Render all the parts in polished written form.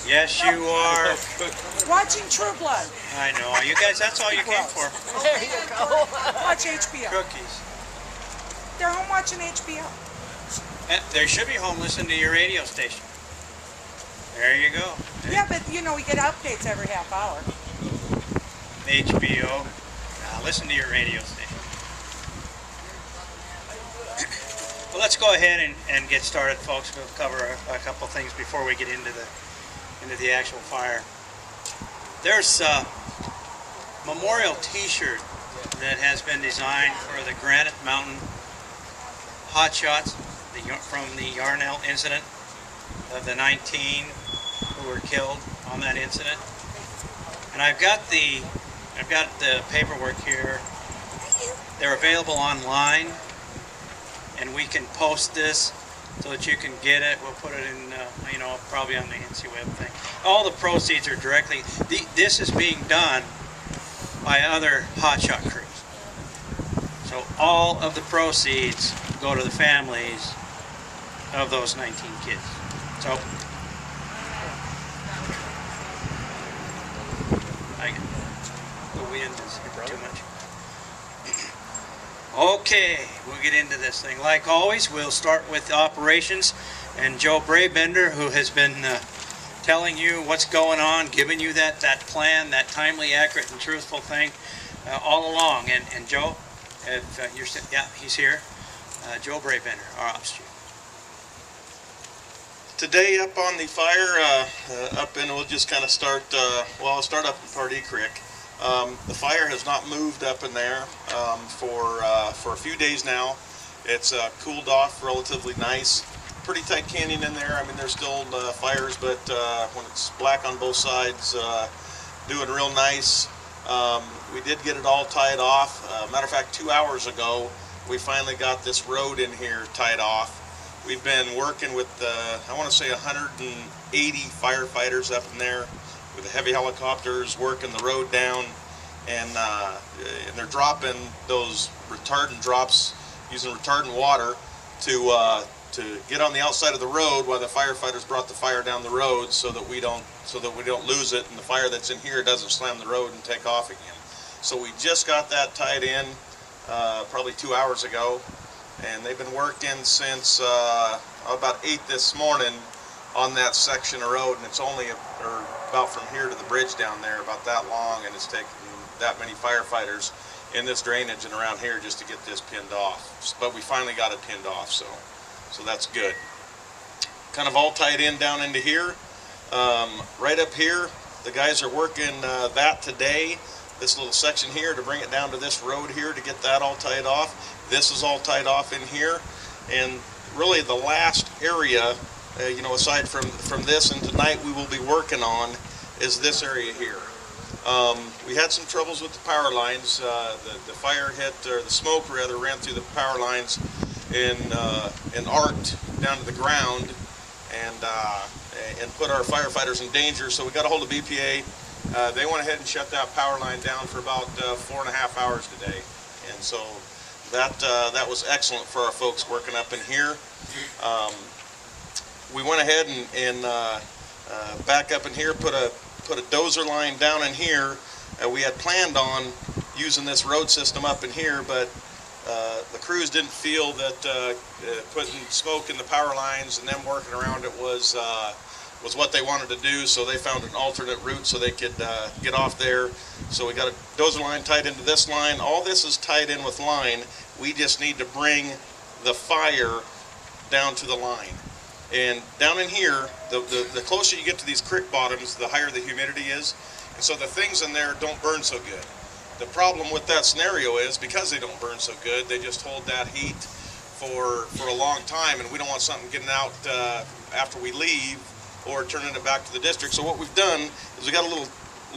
Yes, you are. Watching True Blood. I know. You guys, that's all you came for. There you go. Watch HBO. Cookies. They're home watching HBO. And they should be home listening to your radio station. There you go. Yeah, but you know, we get updates every half hour. HBO. Now listen to your radio station. Well, let's go ahead and get started, folks. We'll cover a couple things before we get into the actual fire. There's a memorial T-shirt that has been designed for the Granite Mountain hotshots from the Yarnell incident of the 19 who were killed on that incident. And I've got the paperwork here. They're available online, and we can post this so that you can get it. We'll put it in, probably on the NC Web thing. All the proceeds are directly. This is being done by other hotshot crews. So all of the proceeds go to the families of those 19 kids. So the wind is too much. Okay, we'll get into this thing. Like always, we'll start with operations, and Joe Brabender, who has been telling you what's going on, giving you that plan, that timely, accurate, and truthful thing all along. And Joe, if you're he's here. Joe Brabender, our ops chief. Today up on the fire, we'll just kind of start, I'll start up in Pardee Creek. The fire has not moved up in there for a few days now. It's cooled off relatively nice. Pretty tight canyon in there. I mean, there's still fires, but when it's black on both sides, doing real nice. We did get it all tied off. Matter of fact, 2 hours ago, we finally got this road in here tied off. We've been working with, I want to say 180 firefighters up in there with the heavy helicopters working the road down, and they're dropping those retardant drops using retardant water to get on the outside of the road while the firefighters brought the fire down the road, so that we don't lose it, and the fire that's in here doesn't slam the road and take off again. So we just got that tied in probably 2 hours ago, and they've been working since about 8 this morning on that section of road, and it's only about from here to the bridge down there, about that long, and it's taken that many firefighters in this drainage and around here just to get this pinned off. But we finally got it pinned off, so that's good. Kind of all tied in down into here. Right up here, the guys are working that today, this little section here, to bring it down to this road here to get that all tied off. This is all tied off in here, and really the last area, aside from this and tonight we will be working on, is this area here. We had some troubles with the power lines. The fire hit, or the smoke rather, ran through the power lines and arced down to the ground, and put our firefighters in danger. So we got a hold of BPA. They went ahead and shut that power line down for about 4.5 hours today, and so that was excellent for our folks working up in here. We went ahead and back up in here, put a dozer line down in here. We had planned on using this road system up in here, but the crews didn't feel that putting smoke in the power lines and them working around it was what they wanted to do, so they found an alternate route so they could get off there. So we got a dozer line tied into this line. All this is tied in with line. We just need to bring the fire down to the line. And down in here, the closer you get to these creek bottoms, the higher the humidity is. And so the things in there don't burn so good. The problem with that scenario is, because they don't burn so good, they just hold that heat for a long time, and we don't want something getting out after we leave or turning it back to the district. So what we've done is we got a little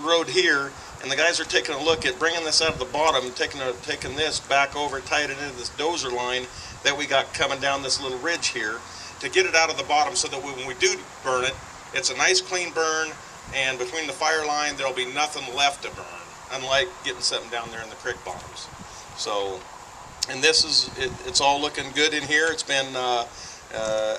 road here, and the guys are taking a look at bringing this out of the bottom, taking this back over, tied it into this dozer line that we got coming down this little ridge here, to get it out of the bottom, so that when we do burn it, it's a nice clean burn, and between the fire line there'll be nothing left to burn, unlike getting something down there in the creek bottoms. So, and this is it's all looking good in here. It's been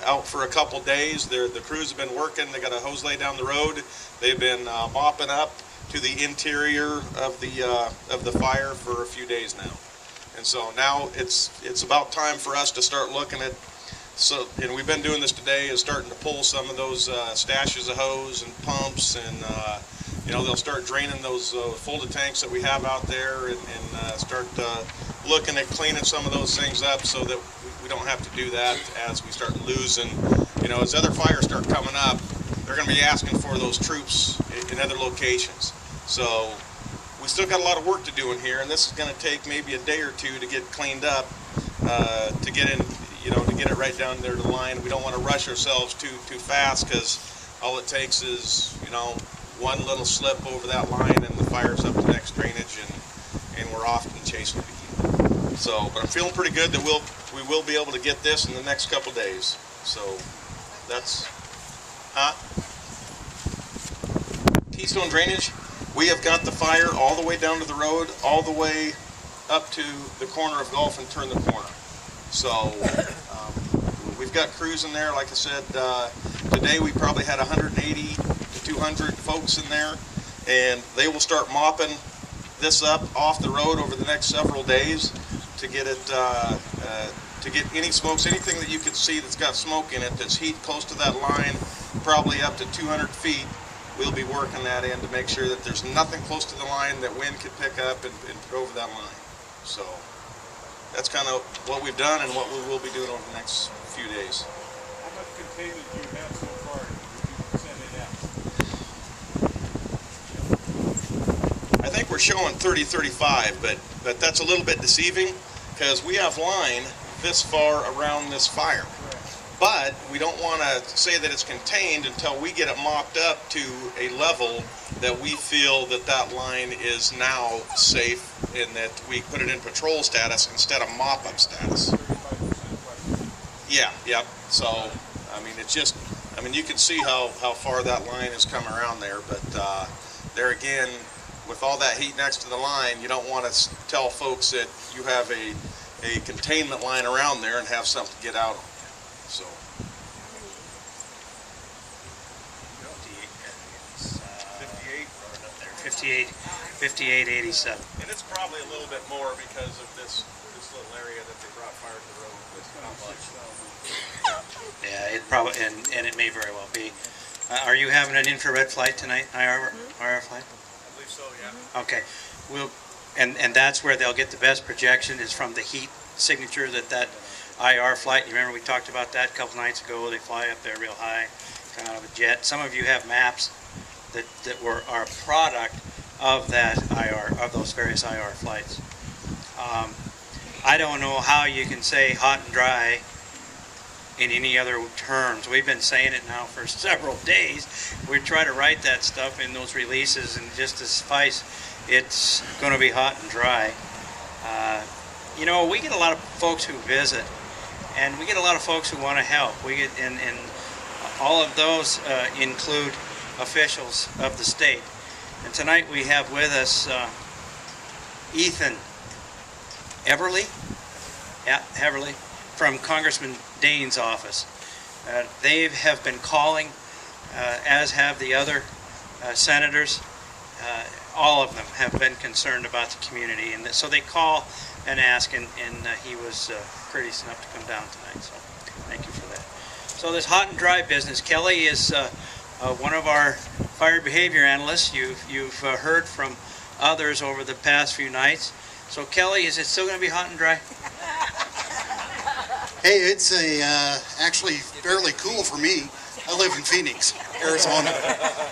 out for a couple days. The crews have been working. They got a hose lay down the road. They've been mopping up to the interior of the fire for a few days now. And so now it's about time for us to start looking at, and we've been doing this today, is starting to pull some of those stashes of hose and pumps, and they'll start draining those folded tanks that we have out there, and start looking at cleaning some of those things up so that we don't have to do that as we start losing. As other fires start coming up, they're going to be asking for those troops in other locations. So we still got a lot of work to do in here, and this is going to take maybe a day or two to get cleaned up, to get in, to get it right down there to the line. We don't want to rush ourselves too fast, because all it takes is, one little slip over that line and the fire's up the next drainage, and we're off and chasing it again. So, but I'm feeling pretty good that we will be able to get this in the next couple days. So that's Keystone Drainage. We have got the fire all the way down to the road, all the way up to the corner of Gulf and turn the corner. So we've got crews in there. Like I said, today we probably had 180 to 200 folks in there, and they will start mopping this up off the road over the next several days to get it, to get any smokes, anything that you can see that's got smoke in it, that's heat close to that line, probably up to 200 feet. We'll be working that in to make sure that there's nothing close to the line that wind could pick up and put over that line. So that's kind of what we've done and what we will be doing over the next few days. How much containment do you have so far? Did you send it out? I think we're showing 30-35, but that's a little bit deceiving, because we have line this far around this fire. But we don't want to say that it's contained until we get it mopped up to a level that we feel that that line is now safe, and that we put it in patrol status instead of mop-up status. Yeah. So, I mean, it's just, you can see how far that line has come around there, but there again, with all that heat next to the line, you don't want to tell folks that you have a containment line around there and have something to get out of. So. 5887. And it's probably a little bit more because of this little area that they brought fire to the road with. Not much. Yeah, it probably, and it may very well be. Are you having an infrared flight tonight? IR flight? I believe so, yeah. Okay. And that's where they'll get the best projection, is from the heat signature that IR flight. You remember we talked about that a couple nights ago. They fly up there real high, kind of a jet. Some of you have maps that are a product of that IR, of those various IR flights. I don't know how you can say hot and dry in any other terms. We've been saying it now for several days. We try to write that stuff in those releases, and just to suffice, it's going to be hot and dry. We get a lot of folks who visit, and we get a lot of folks who want to help. We get, and all of those include officials of the state. And tonight we have with us Ethan Everly, from Congressman Dane's office. They have been calling, as have the other senators. All of them have been concerned about the community, and so they call and ask, and he was courteous enough to come down tonight, so thank you for that. So this hot and dry business, Kelly is one of our fire behavior analysts. You've heard from others over the past few nights. So Kelly, is it still going to be hot and dry? Hey, it's actually fairly cool for me. I live in Phoenix, Arizona,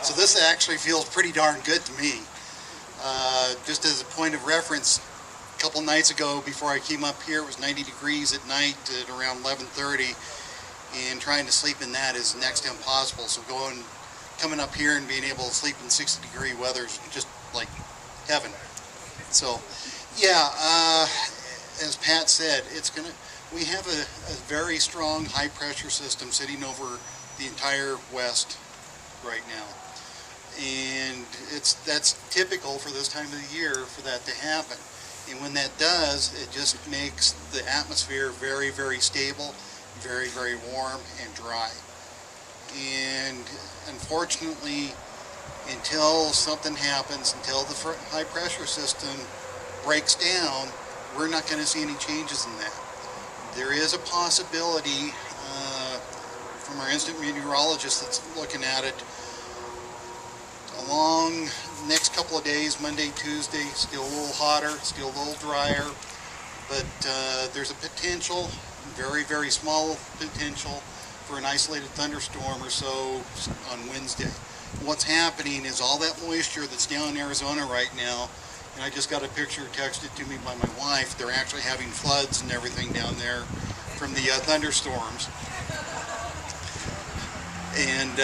so this actually feels pretty darn good to me. Just as a point of reference, a couple nights ago before I came up here, it was 90 degrees at night at around 11:30, and trying to sleep in that is next to impossible. So coming up here and being able to sleep in 60-degree weather is just like heaven. So yeah, as Pat said, we have a very strong high pressure system sitting over the entire west right now, and that's typical for this time of the year for that to happen. And when that does, it just makes the atmosphere very, very stable, very, very warm and dry. And unfortunately, until something happens, until the high pressure system breaks down, we're not going to see any changes in that. There is a possibility from our instant meteorologist that's looking at it, along the next couple of days, Monday, Tuesday, still a little hotter, still a little drier, but there's a potential, very, very small potential, for an isolated thunderstorm or so on Wednesday. What's happening is all that moisture that's down in Arizona right now, and I just got a picture texted to me by my wife, they're actually having floods and everything down there from the thunderstorms. And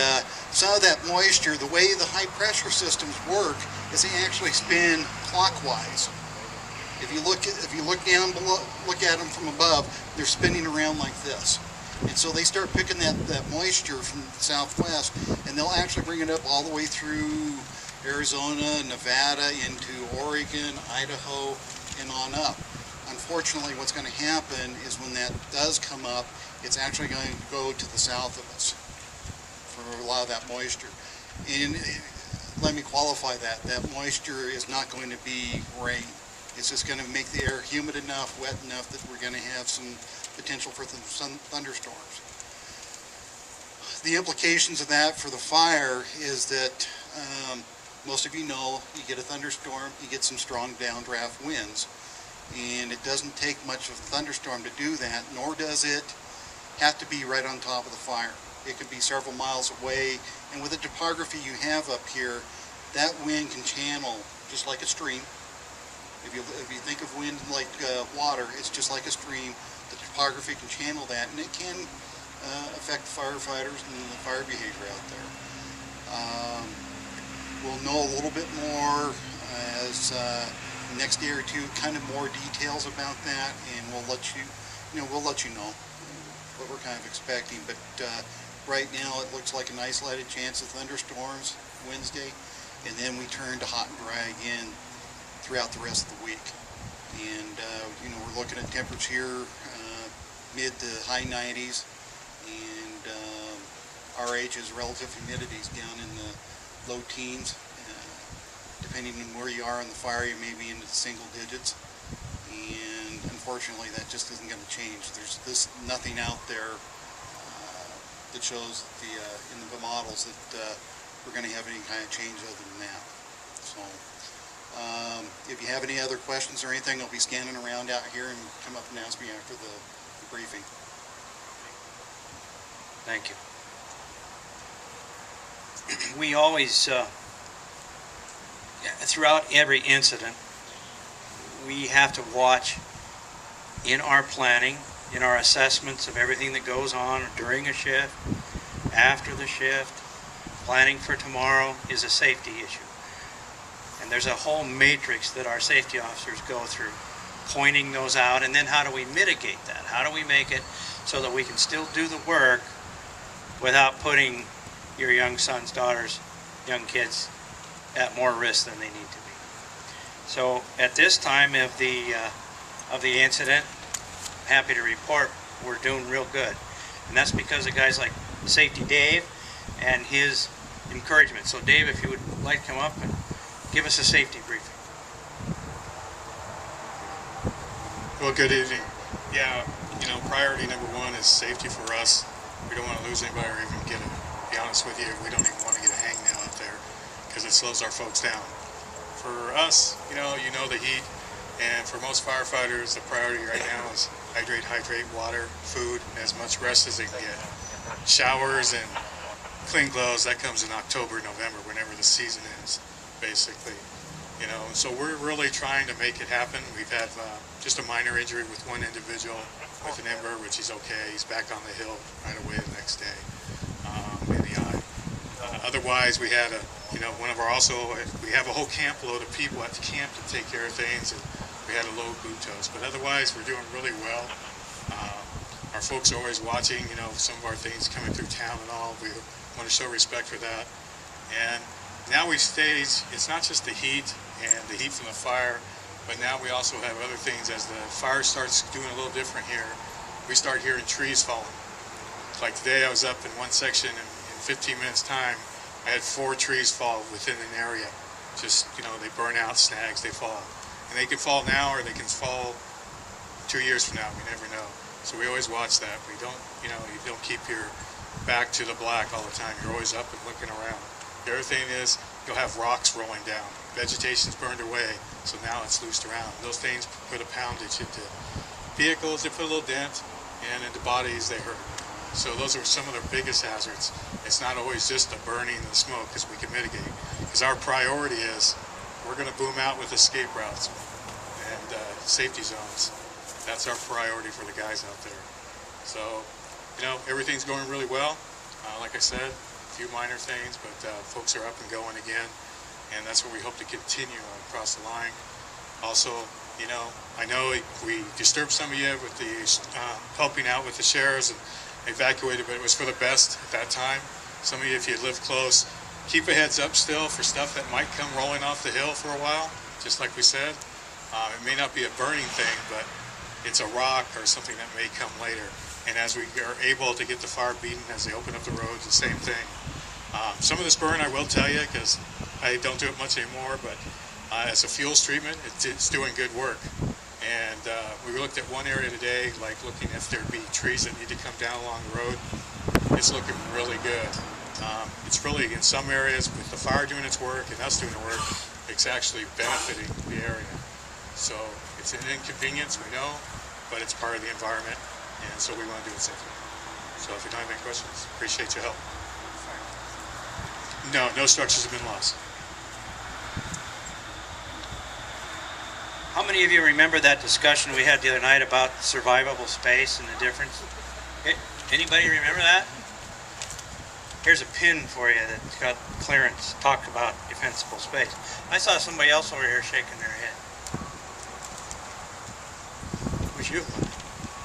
some of that moisture, the way the high pressure systems work is they actually spin clockwise. If you look down below, look at them from above, they're spinning around like this. And so they start picking that moisture from the southwest, and they'll actually bring it up all the way through Arizona, Nevada, into Oregon, Idaho, and on up. Unfortunately, what's going to happen is when that does come up, it's actually going to go to the south of us for a lot of that moisture. And let me qualify that. That moisture is not going to be rain. It's just going to make the air humid enough, wet enough that we're going to have some potential for some thunderstorms. The implications of that for the fire is that most of you know, you get a thunderstorm, you get some strong downdraft winds. And it doesn't take much of a thunderstorm to do that, nor does it have to be right on top of the fire. It could be several miles away, and with the topography you have up here, that wind can channel just like a stream. If you think of wind like water, it's just like a stream. The topography can channel that, and it can affect the firefighters and the fire behavior out there. We'll know a little bit more as the next day or two, kind of more details about that, and we'll let you know what we're kind of expecting. But right now, it looks like an isolated chance of thunderstorms Wednesday, and then we turn to hot and dry again throughout the rest of the week. And we're looking at temperatures here mid to high 90s, and RH's relative humidities down in the low teens. Depending on where you are in the fire, you may be into the single digits, and unfortunately that just isn't going to change. There's nothing out there that shows in the models that we're going to have any kind of change other than that. So if you have any other questions or anything, I'll be scanning around out here and come up and ask me after the briefing. Thank you. We always, throughout every incident, we have to watch in our planning, in our assessments of everything that goes on during a shift, after the shift. Planning for tomorrow is a safety issue. And there's a whole matrix that our safety officers go through, pointing those out, and then how do we mitigate that? How do we make it so that we can still do the work without putting your young sons, daughters, young kids at more risk than they need to be? So at this time of the incident, I'm happy to report we're doing real good. And that's because of guys like Safety Dave and his encouragement. So Dave, if you would like to come up and give us a safety briefing. Well, good evening. Yeah, priority number one is safety for us. We don't want to lose anybody or even to be honest with you, we don't even want to get a hangnail out there because it slows our folks down. For us, you know the heat, and for most firefighters, the priority right now is hydrate, water, food, and as much rest as they can get. Showers and clean clothes, that comes in October, November, whenever the season ends, basically. So we're really trying to make it happen. We've had just a minor injury with one individual with an ember, which he's okay. He's back on the hill right away the next day in the eye. Otherwise, we had we have a whole camp load of people at the camp to take care of things, and we had to load boot tows. But otherwise, we're doing really well. Our folks are always watching, some of our things coming through town and all. We want to show respect for that. And now it's not just the heat and the heat from the fire, but now we also have other things. As the fire starts doing a little different here, we start hearing trees falling. Like today, I was up in one section, and in 15 minutes time, I had 4 trees fall within an area. Just, you know, they burn out, snags, they fall. And they can fall now, or they can fall 2 years from now. We never know. So we always watch that. We don't, you know, you don't keep your back to the black all the time. You're always up and looking around. The other thing is you'll have rocks rolling down. Vegetation's burned away, so now it's loosed around. Those things put a poundage into vehicles, they put a little dent, and into bodies they hurt. So those are some of the biggest hazards. It's not always just the burning and the smoke, because we can mitigate. Because our priority is we're going to boom out with escape routes and safety zones. That's our priority for the guys out there. So, you know, everything's going really well. Like I said, a few minor things, but folks are up and going again, and that's what we hope to continue across the line. Also, you know we disturbed some of you with the helping out with the sheriffs and evacuated, but it was for the best at that time. Some of you, if you live close, keep a heads up still for stuff that might come rolling off the hill for a while, just like we said. It may not be a burning thing, but it's a rock or something that may come later. And as we are able to get the fire beaten as they open up the roads, the same thing. Some of this burn, I will tell you, because I don't do it much anymore, but as a fuels treatment, it's doing good work. And we looked at one area today, like looking if there'd be trees that need to come down along the road. It's looking really good. It's really, in some areas, with the fire doing its work and us doing the work, it's actually benefiting the area. So it's an inconvenience, we know, but it's part of the environment, and so we want to do it safely. So if you don't have any questions, appreciate your help. No structures have been lost. How many of you remember that discussion we had the other night about survivable space and the difference? Anybody remember that? Here's a pin for you that's got clearance, talked about defensible space. I saw somebody else over here shaking their head. It was you.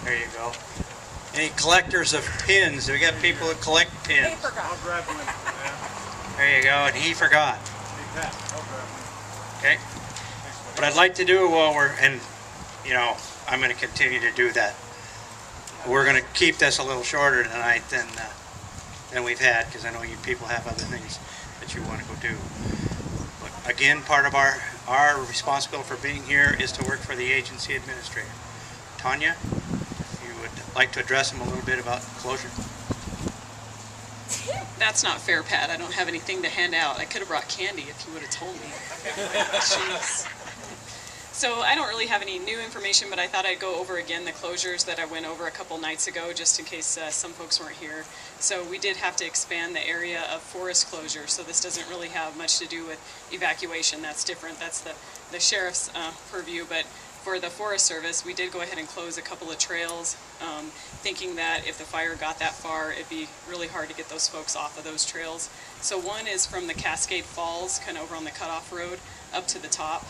There you go. Any collectors of pins? We got people that collect pins. Paper guy. I'll grab one. Yeah. There you go, and he forgot. Take that. I'll grab one. Okay? What I'd like to do while we're, and you know, I'm going to continue to do that. We're going to keep this a little shorter tonight than we've had, because I know you people have other things that you want to go do. But again, part of our responsibility for being here is to work for the agency administrator. Tanya, if you would like to address him a little bit about closure. That's not fair, Pat. I don't have anything to hand out. I could have brought candy if you would have told me. Jeez. So I don't really have any new information, but I thought I'd go over again the closures that I went over a couple nights ago, just in case some folks weren't here. So we did have to expand the area of forest closure, so this doesn't really have much to do with evacuation. That's different. That's the sheriff's purview, but for the Forest Service, we did go ahead and close a couple of trails, thinking that if the fire got that far, it'd be really hard to get those folks off of those trails. So one is from the Cascade Falls, kind of over on the cutoff road, up to the top.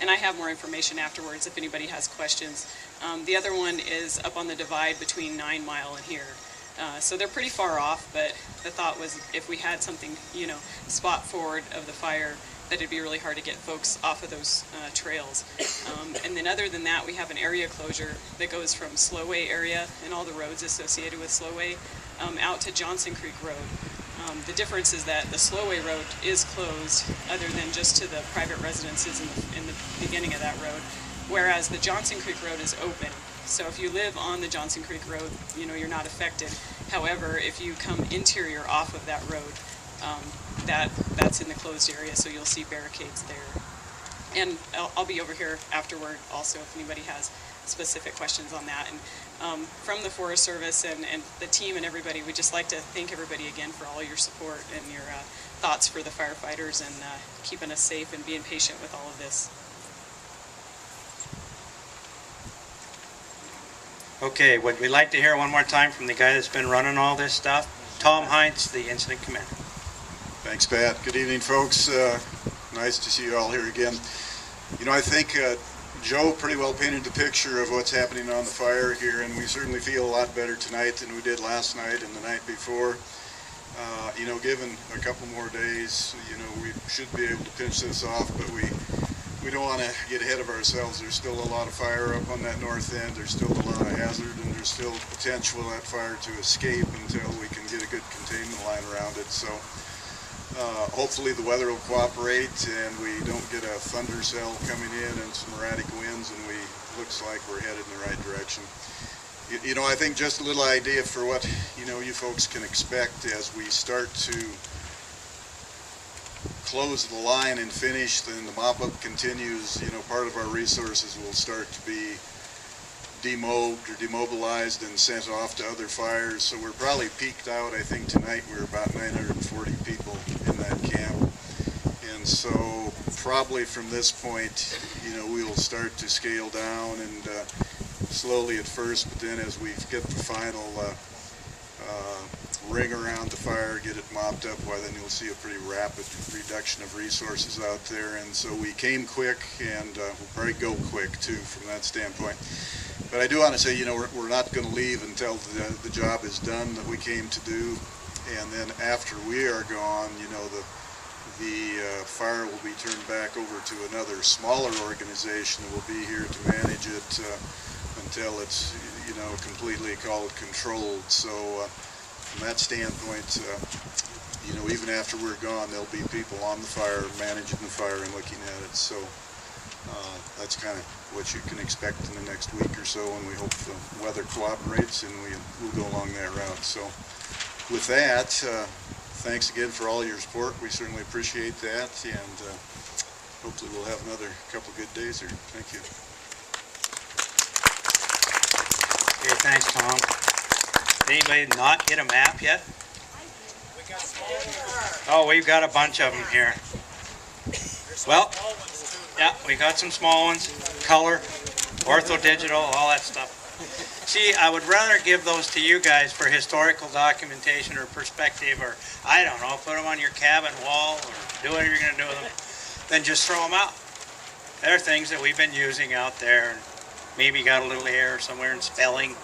And I have more information afterwards if anybody has questions. The other one is up on the divide between 9 Mile and here. So they're pretty far off, but the thought was if we had something, you know, spot forward of the fire, that it'd be really hard to get folks off of those trails. And then other than that, we have an area closure that goes from Slowway area and all the roads associated with Slowway out to Johnson Creek Road. The difference is that the Slowway Road is closed other than just to the private residences in the beginning of that road, whereas the Johnson Creek Road is open. So if you live on the Johnson Creek Road, you know, you're not affected. However, if you come interior off of that road, that's in the closed area, so you'll see barricades there. And I'll be over here afterward also if anybody has specific questions on that. And from the Forest Service and the team and everybody, we'd just like to thank everybody again for all your support and your thoughts for the firefighters and keeping us safe and being patient with all of this. Okay, would we like to hear one more time from the guy that's been running all this stuff? Tom Heinz, the incident commander. Thanks, Pat. Good evening, folks. Nice to see you all here again. You know, I think Joe pretty well painted the picture of what's happening on the fire here, and we certainly feel a lot better tonight than we did last night and the night before. You know, given a couple more days, you know, we should be able to finish this off, but we we don't want to get ahead of ourselves. There's still a lot of fire up on that north end. There's still a lot of hazard, and there's still potential for that fire to escape until we can get a good containment line around it. So hopefully the weather will cooperate and we don't get a thunder cell coming in and some erratic winds, and looks like we're headed in the right direction. You know, I think just a little idea for what, you know, you folks can expect as we start to close the line and finish, then the mop-up continues. You know, part of our resources will start to be demobilized and sent off to other fires. So we're probably peaked out. I think tonight we're about 940 people in that camp. And so probably from this point, you know, we'll start to scale down, and slowly at first, but then as we get the final ring around the fire, get it mopped up, well, then you'll see a pretty rapid reduction of resources out there. And so we came quick, and we'll probably go quick too from that standpoint. But I do want to say, you know, we're not going to leave until the job is done that we came to do. And then after we are gone, you know, the fire will be turned back over to another smaller organization that will be here to manage it until it's, you know, completely controlled. So from that standpoint, you know, even after we're gone, there'll be people on the fire, managing the fire and looking at it. So that's kind of what you can expect in the next week or so, and we hope the weather cooperates and we'll go along that route. So with that, thanks again for all your support. We certainly appreciate that, and hopefully we'll have another couple good days here. Thank you. Okay, thanks, Tom. Did anybody not get a map yet? Oh, we've got a bunch of them here. Well, yeah, we got some small ones, color, ortho digital, all that stuff. See, I would rather give those to you guys for historical documentation or perspective, or I don't know, put them on your cabin wall or do whatever you're going to do with them, than just throw them out. They're things that we've been using out there, and maybe got a little error somewhere in spelling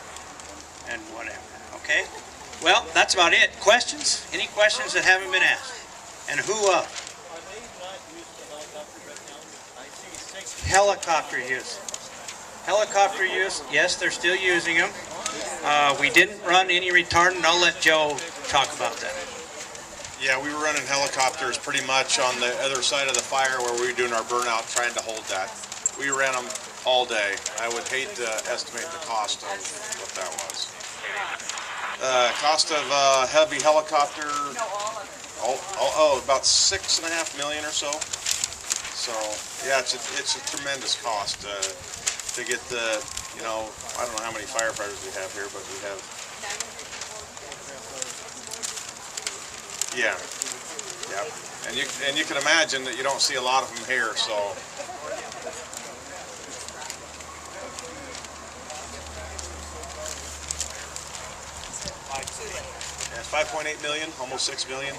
and whatever. Okay? Well, that's about it. Questions? Any questions that haven't been asked? And who of? Helicopter use. Helicopter use, yes, they're still using them. We didn't run any retardant. I'll let Joe talk about that. Yeah, we were running helicopters pretty much on the other side of the fire where we were doing our burnout, trying to hold that. We ran them all day. I would hate to estimate the cost of what that was. Cost of heavy helicopter, about $6.5 million or so. So yeah, it's a tremendous cost to get the, you know, I don't know how many firefighters we have here, but we have. Yeah, and you can imagine that you don't see a lot of them here, so. Yeah, 5.8 million, almost 6 million.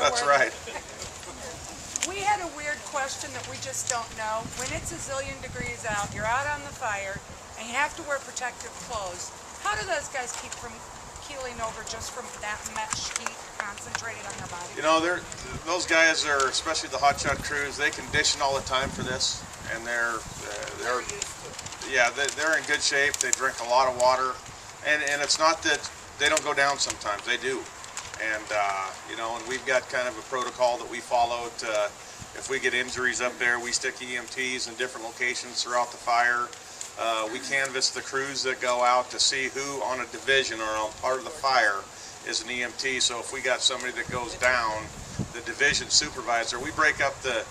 That's right. We had a weird question that we just don't know. When it's a zillion degrees out, you're out on the fire, and you have to wear protective clothes. How do those guys keep from keeling over just from that much heat concentrated on their body? You know, those guys are, especially the hotshot crews, they condition all the time for this, and they're in good shape. They drink a lot of water, and it's not that they don't go down sometimes. They do. And, you know, and we've got kind of a protocol that we follow to, if we get injuries up there, we stick EMTs in different locations throughout the fire. We canvass the crews that go out to see who on a division or on part of the fire is an EMT. So if we got somebody that goes down, the division supervisor, we break up the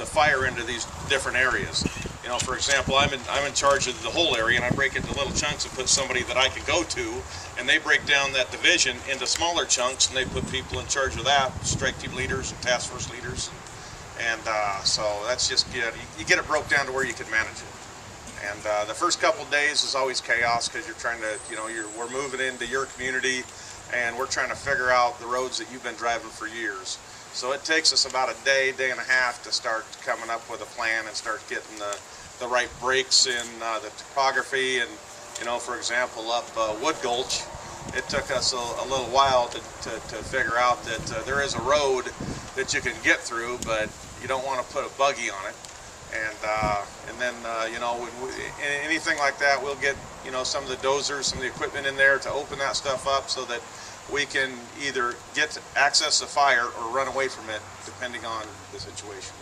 fire into these different areas. You know, for example, I'm in charge of the whole area, and I break it into little chunks and put somebody that I can go to, and they break down that division into smaller chunks, and they put people in charge of that, strike team leaders and task force leaders, and so that's just good. You get it broke down to where you can manage it. And the first couple of days is always chaos because you're trying to, you know, we're moving into your community, and we're trying to figure out the roads that you've been driving for years. So it takes us about a day and a half to start coming up with a plan and start getting the right breaks in the topography. And, you know, for example, up Wood Gulch, it took us a little while to figure out that there is a road that you can get through, but you don't want to put a buggy on it. And then you know, anything like that, we'll get, you know, some of the dozers, some of the equipment in there to open that stuff up so that we can either get to access the fire or run away from it, depending on the situation.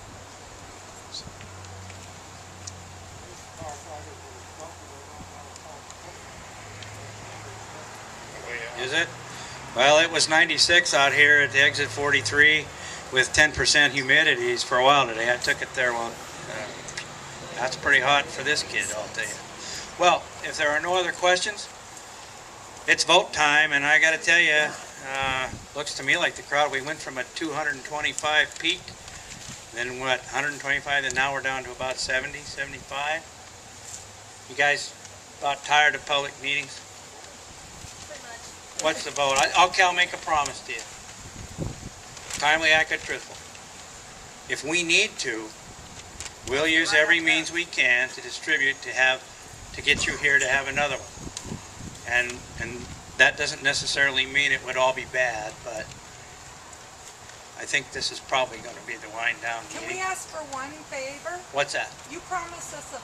Is it? Well, it was 96 out here at the exit 43 with 10% humidities for a while today. I took it there. Well, that's pretty hot for this kid, I'll tell you. Well, if there are no other questions, it's vote time, and I got to tell you, looks to me like the crowd, we went from a 225 peak, then what, 125, and now we're down to about 70, 75. You guys about tired of public meetings? What's the vote? I'll make a promise to you. Timely, accurate, truthful. If we need to, we'll use every means we can to distribute, to get you here to have another one. And that doesn't necessarily mean it would all be bad, but I think this is probably going to be the wind down Can meeting. we ask for one favor? What's that? You promised us a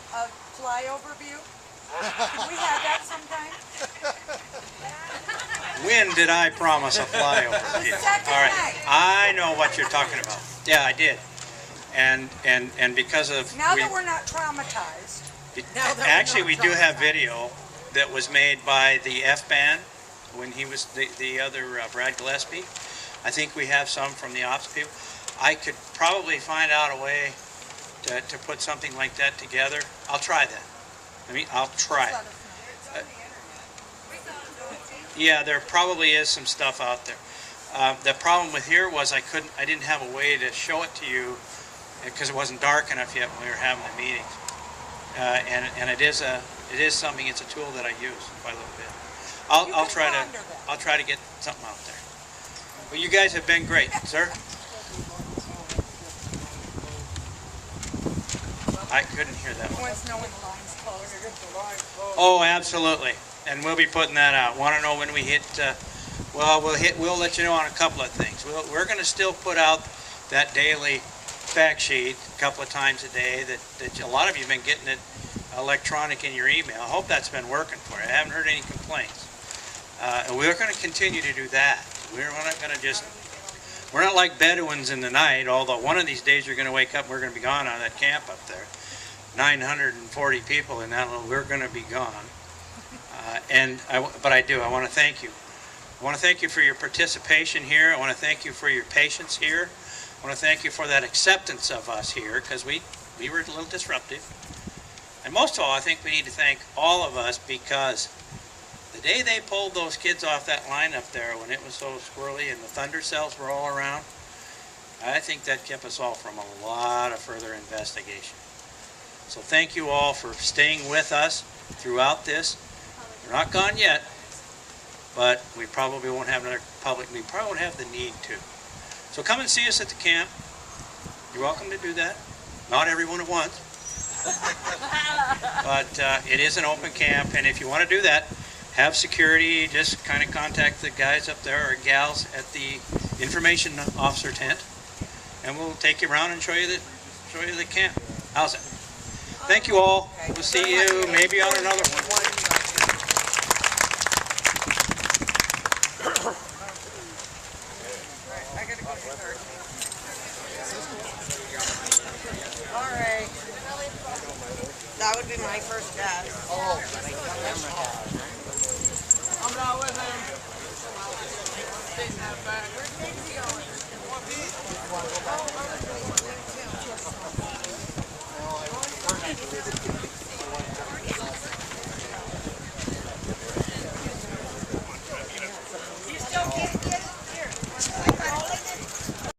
flyover view. Can we have that sometime? When did I promise a flyover? The view? second All right, night. I know what you're talking about. Yeah, I did. And because of Now that we're not traumatized. actually, we do have video that was made by the F band when he was the other Brad Gillespie. I think we have some from the ops people. I could probably find out a way to put something like that together. I'll try that. I'll try it. Yeah, there probably is some stuff out there. The problem with here was I didn't have a way to show it to you because it wasn't dark enough yet when we were having the meetings. And it is something. It's a tool that I use quite a little bit. I'll try to get something out there. Well, you guys have been great, sir. I couldn't hear that one. Wants to know when the line's closed. Oh, absolutely. And we'll be putting that out. Want to know when we hit? Well, we'll let you know on a couple of things. We're going to still put out that daily fact sheet a couple of times a day. That a lot of you have been getting it electronic in your email. I hope that's been working for you. I haven't heard any complaints. And we're going to continue to do that. We're not going to just. We're not like Bedouins in the night. Although one of these days you're going to wake up and we're going to be gone out of that camp up there. 940 people in that little. We're going to be gone. But I want to thank you. I want to thank you for your participation here. I want to thank you for your patience here. I want to thank you for that acceptance of us here, because we were a little disruptive. And most of all, I think we need to thank all of us, because the day they pulled those kids off that line up there when it was so squirrely and the thunder cells were all around, I think that kept us all from a lot of further investigation. So thank you all for staying with us throughout this. We're not gone yet, but we probably won't have another public meeting. Probably won't have the need to. So come and see us at the camp. You're welcome to do that. Not everyone at once. But it is an open camp, and if you want to do that, have security. Just kind of contact the guys up there or gals at the information officer tent, and we'll take you around and show you the camp. How's it? Thank you all. We'll see you maybe on another one. I gotta go to third. All right. That would be my first guess. I'm not with him. Where's Casey going?